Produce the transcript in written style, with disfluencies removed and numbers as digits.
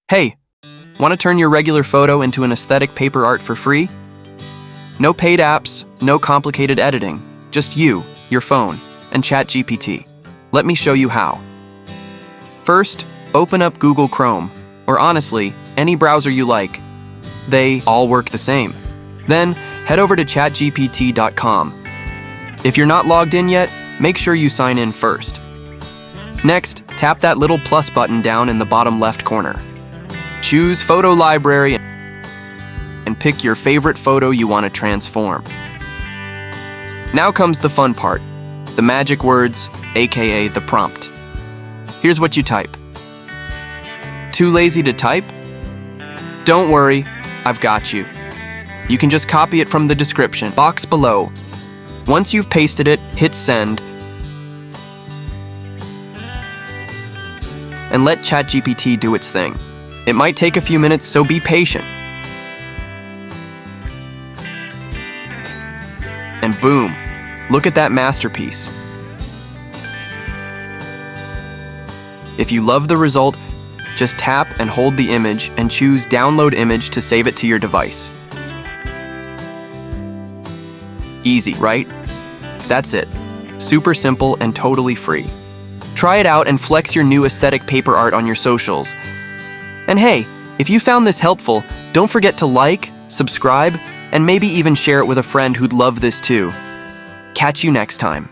Hey, want to turn your regular photo into an aesthetic paper art for free? No paid apps, no complicated editing, just you, your phone, and ChatGPT. Let me show you how. First, open up Google Chrome, or honestly, any browser you like. They all work the same. Then, head over to chatgpt.com. If you're not logged in yet, make sure you sign in first. Next, tap that little plus button down in the bottom left corner. Choose Photo Library and pick your favorite photo you want to transform. Now comes the fun part, the magic words, aka the prompt. Here's what you type. Too lazy to type? Don't worry, I've got you. You can just copy it from the description box below. Once you've pasted it, hit send, and let ChatGPT do its thing. It might take a few minutes, so be patient. And boom, look at that masterpiece. If you love the result, just tap and hold the image and choose Download Image to save it to your device. Easy, right? That's it. Super simple and totally free. Try it out and flex your new aesthetic paper art on your socials. And hey, if you found this helpful, don't forget to like, subscribe, and maybe even share it with a friend who'd love this too. Catch you next time.